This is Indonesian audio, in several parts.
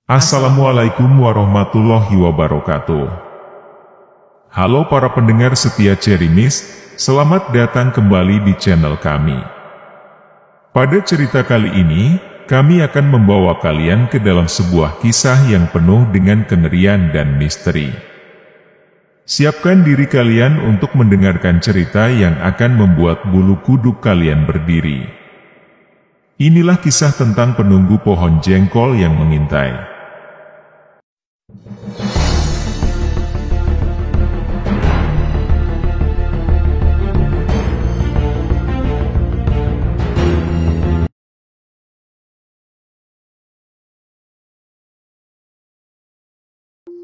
Assalamualaikum warahmatullahi wabarakatuh. Halo para pendengar setia Cherry Mist, selamat datang kembali di channel kami. Pada cerita kali ini, kami akan membawa kalian ke dalam sebuah kisah yang penuh dengan kengerian dan misteri. Siapkan diri kalian untuk mendengarkan cerita yang akan membuat bulu kuduk kalian berdiri. Inilah kisah tentang penunggu pohon jengkol yang mengintai.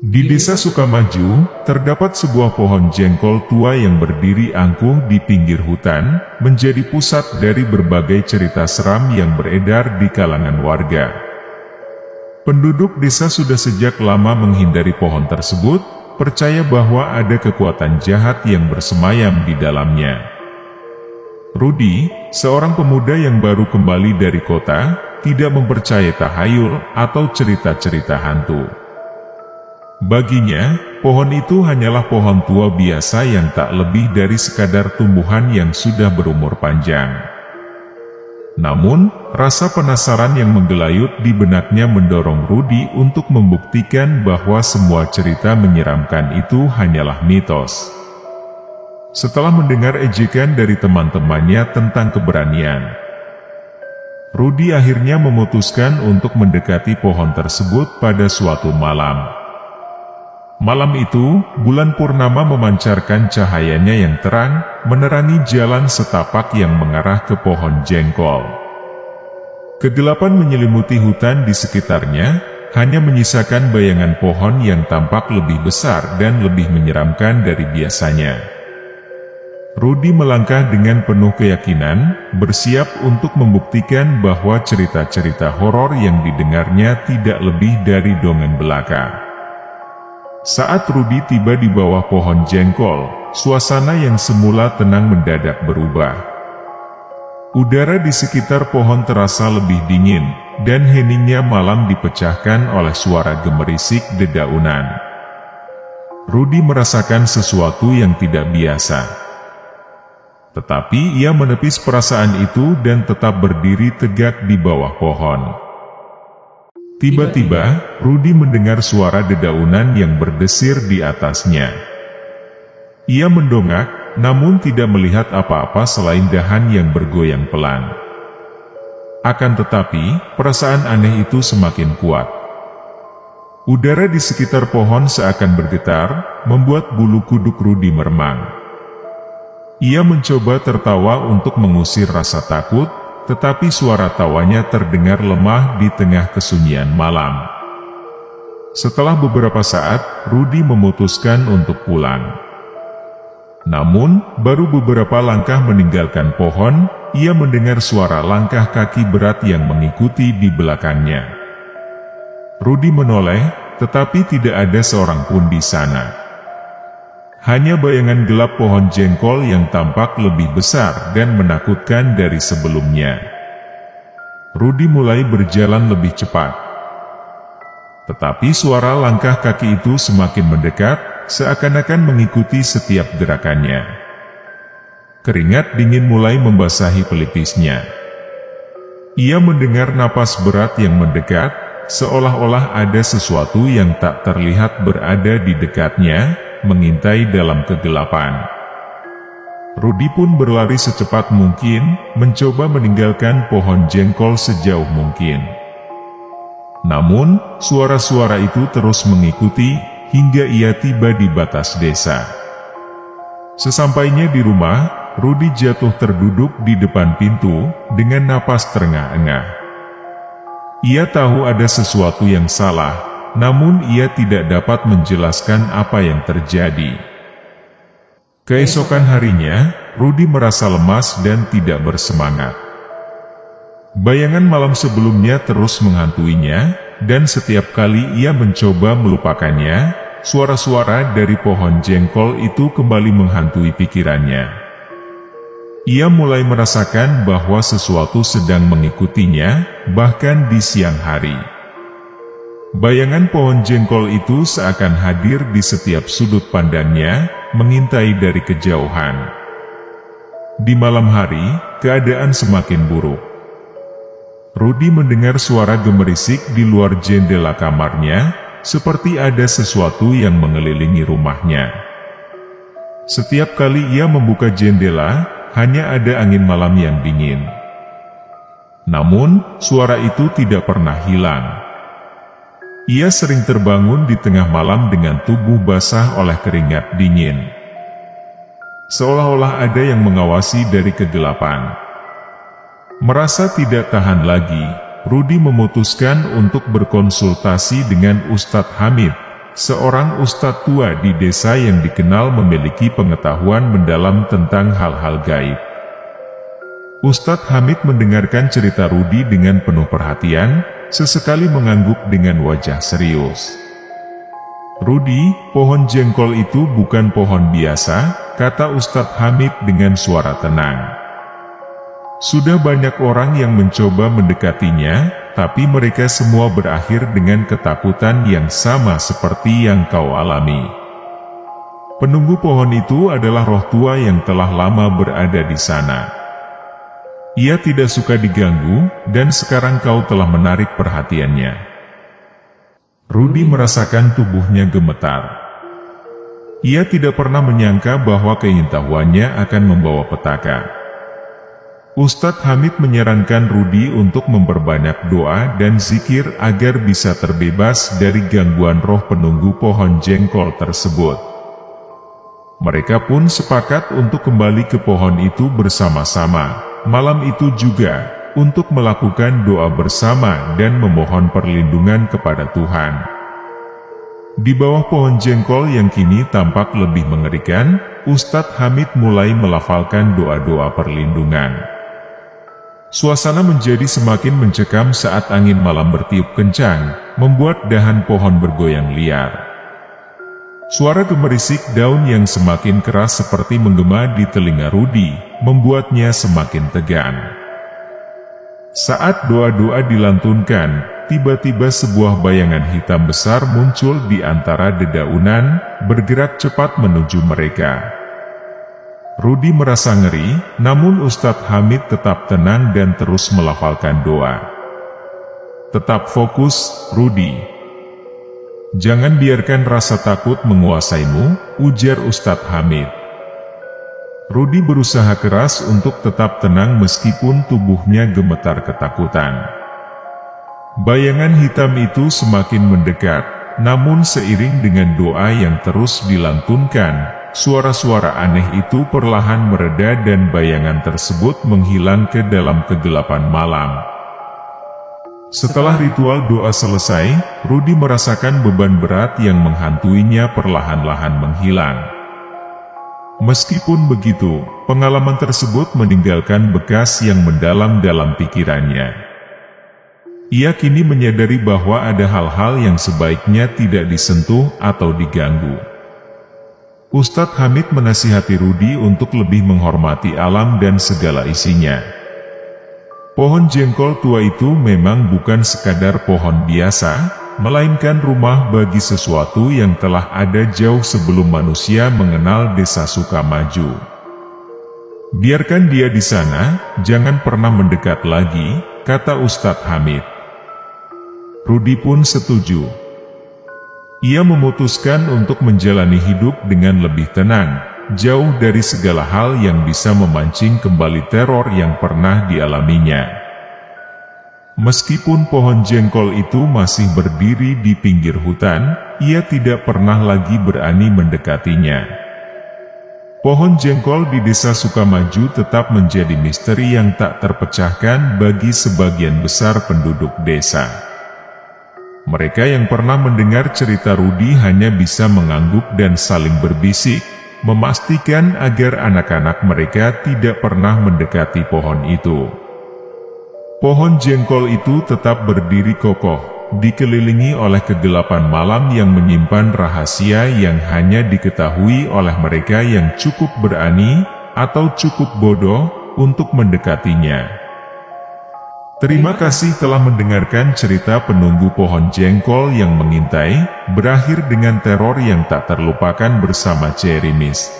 Di desa Sukamaju, terdapat sebuah pohon jengkol tua yang berdiri angkuh di pinggir hutan, menjadi pusat dari berbagai cerita seram yang beredar di kalangan warga. Penduduk desa sudah sejak lama menghindari pohon tersebut, percaya bahwa ada kekuatan jahat yang bersemayam di dalamnya. Rudi, seorang pemuda yang baru kembali dari kota, tidak mempercayai tahayul atau cerita-cerita hantu. Baginya, pohon itu hanyalah pohon tua biasa yang tak lebih dari sekadar tumbuhan yang sudah berumur panjang. Namun, rasa penasaran yang menggelayut di benaknya mendorong Rudi untuk membuktikan bahwa semua cerita menyeramkan itu hanyalah mitos. Setelah mendengar ejekan dari teman-temannya tentang keberanian, Rudi akhirnya memutuskan untuk mendekati pohon tersebut pada suatu malam. Malam itu, bulan purnama memancarkan cahayanya yang terang, menerangi jalan setapak yang mengarah ke pohon jengkol. Kegelapan menyelimuti hutan di sekitarnya, hanya menyisakan bayangan pohon yang tampak lebih besar dan lebih menyeramkan dari biasanya. Rudi melangkah dengan penuh keyakinan, bersiap untuk membuktikan bahwa cerita-cerita horor yang didengarnya tidak lebih dari dongeng belaka. Saat Rudi tiba di bawah pohon jengkol, suasana yang semula tenang mendadak berubah. Udara di sekitar pohon terasa lebih dingin, dan heningnya malam dipecahkan oleh suara gemerisik dedaunan. Rudi merasakan sesuatu yang tidak biasa. Tetapi ia menepis perasaan itu dan tetap berdiri tegak di bawah pohon. Tiba-tiba, Rudi mendengar suara dedaunan yang berdesir di atasnya. Ia mendongak, namun tidak melihat apa-apa selain dahan yang bergoyang pelan. Akan tetapi, perasaan aneh itu semakin kuat. Udara di sekitar pohon seakan bergetar, membuat bulu kuduk Rudi meremang. Ia mencoba tertawa untuk mengusir rasa takut, tetapi suara tawanya terdengar lemah di tengah kesunyian malam. Setelah beberapa saat, Rudi memutuskan untuk pulang. Namun, baru beberapa langkah meninggalkan pohon, ia mendengar suara langkah kaki berat yang mengikuti di belakangnya. Rudi menoleh, tetapi tidak ada seorang pun di sana. Hanya bayangan gelap pohon jengkol yang tampak lebih besar dan menakutkan dari sebelumnya. Rudi mulai berjalan lebih cepat. Tetapi suara langkah kaki itu semakin mendekat, seakan-akan mengikuti setiap gerakannya. Keringat dingin mulai membasahi pelipisnya. Ia mendengar napas berat yang mendekat, seolah-olah ada sesuatu yang tak terlihat berada di dekatnya, mengintai dalam kegelapan. Rudi pun berlari secepat mungkin, mencoba meninggalkan pohon jengkol sejauh mungkin. Namun, suara-suara itu terus mengikuti, hingga ia tiba di batas desa. Sesampainya di rumah, Rudi jatuh terduduk di depan pintu, dengan napas terengah-engah. Ia tahu ada sesuatu yang salah, namun ia tidak dapat menjelaskan apa yang terjadi. Keesokan harinya, Rudi merasa lemas dan tidak bersemangat. Bayangan malam sebelumnya terus menghantuinya, dan setiap kali ia mencoba melupakannya, suara-suara dari pohon jengkol itu kembali menghantui pikirannya. Ia mulai merasakan bahwa sesuatu sedang mengikutinya, bahkan di siang hari. Bayangan pohon jengkol itu seakan hadir di setiap sudut pandangnya, mengintai dari kejauhan. Di malam hari, keadaan semakin buruk. Rudy mendengar suara gemerisik di luar jendela kamarnya, seperti ada sesuatu yang mengelilingi rumahnya. Setiap kali ia membuka jendela, hanya ada angin malam yang dingin. Namun, suara itu tidak pernah hilang. Ia sering terbangun di tengah malam dengan tubuh basah oleh keringat dingin. Seolah-olah ada yang mengawasi dari kegelapan. Merasa tidak tahan lagi, Rudy memutuskan untuk berkonsultasi dengan Ustadz Hamid, seorang ustadz tua di desa yang dikenal memiliki pengetahuan mendalam tentang hal-hal gaib. Ustadz Hamid mendengarkan cerita Rudy dengan penuh perhatian, sesekali mengangguk dengan wajah serius. "Rudy, pohon jengkol itu bukan pohon biasa," kata Ustadz Hamid dengan suara tenang. "Sudah banyak orang yang mencoba mendekatinya, tapi mereka semua berakhir dengan ketakutan yang sama seperti yang kau alami. Penunggu pohon itu adalah roh tua yang telah lama berada di sana. Ia tidak suka diganggu, dan sekarang kau telah menarik perhatiannya." Rudy merasakan tubuhnya gemetar. Ia tidak pernah menyangka bahwa keingintahuannya akan membawa petaka. Ustadz Hamid menyarankan Rudy untuk memperbanyak doa dan zikir agar bisa terbebas dari gangguan roh penunggu pohon jengkol tersebut. Mereka pun sepakat untuk kembali ke pohon itu bersama-sama. Malam itu juga, untuk melakukan doa bersama dan memohon perlindungan kepada Tuhan. Di bawah pohon jengkol yang kini tampak lebih mengerikan, Ustadz Hamid mulai melafalkan doa-doa perlindungan. Suasana menjadi semakin mencekam saat angin malam bertiup kencang, membuat dahan pohon bergoyang liar. Suara gemerisik daun yang semakin keras seperti menggema di telinga Rudy, membuatnya semakin tegang. Saat doa-doa dilantunkan, tiba-tiba sebuah bayangan hitam besar muncul di antara dedaunan, bergerak cepat menuju mereka. Rudy merasa ngeri, namun Ustadz Hamid tetap tenang dan terus melafalkan doa. "Tetap fokus, Rudy. Jangan biarkan rasa takut menguasaimu," ujar Ustadz Hamid. Rudy berusaha keras untuk tetap tenang meskipun tubuhnya gemetar ketakutan. Bayangan hitam itu semakin mendekat, namun seiring dengan doa yang terus dilantunkan, suara-suara aneh itu perlahan mereda dan bayangan tersebut menghilang ke dalam kegelapan malam. Setelah ritual doa selesai, Rudy merasakan beban berat yang menghantuinya perlahan-lahan menghilang. Meskipun begitu, pengalaman tersebut meninggalkan bekas yang mendalam dalam pikirannya. Ia kini menyadari bahwa ada hal-hal yang sebaiknya tidak disentuh atau diganggu. Ustadz Hamid menasihati Rudy untuk lebih menghormati alam dan segala isinya. Pohon jengkol tua itu memang bukan sekadar pohon biasa, melainkan rumah bagi sesuatu yang telah ada jauh sebelum manusia mengenal desa Sukamaju. "Biarkan dia di sana, jangan pernah mendekat lagi," kata Ustadz Hamid. Rudy pun setuju. Ia memutuskan untuk menjalani hidup dengan lebih tenang, jauh dari segala hal yang bisa memancing kembali teror yang pernah dialaminya. Meskipun pohon jengkol itu masih berdiri di pinggir hutan, ia tidak pernah lagi berani mendekatinya. Pohon jengkol di desa Sukamaju tetap menjadi misteri yang tak terpecahkan bagi sebagian besar penduduk desa. Mereka yang pernah mendengar cerita Rudy hanya bisa mengangguk dan saling berbisik, memastikan agar anak-anak mereka tidak pernah mendekati pohon itu. Pohon jengkol itu tetap berdiri kokoh, dikelilingi oleh kegelapan malam yang menyimpan rahasia yang hanya diketahui oleh mereka yang cukup berani, atau cukup bodoh, untuk mendekatinya. Terima kasih telah mendengarkan cerita penunggu pohon jengkol yang mengintai, berakhir dengan teror yang tak terlupakan bersama Cherry Mist.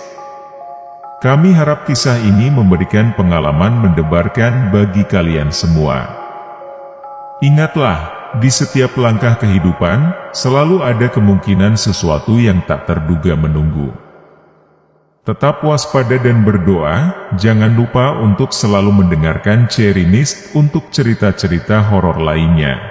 Kami harap kisah ini memberikan pengalaman mendebarkan bagi kalian semua. Ingatlah, di setiap langkah kehidupan, selalu ada kemungkinan sesuatu yang tak terduga menunggu. Tetap waspada dan berdoa, jangan lupa untuk selalu mendengarkan Cherry Mist untuk cerita-cerita horor lainnya.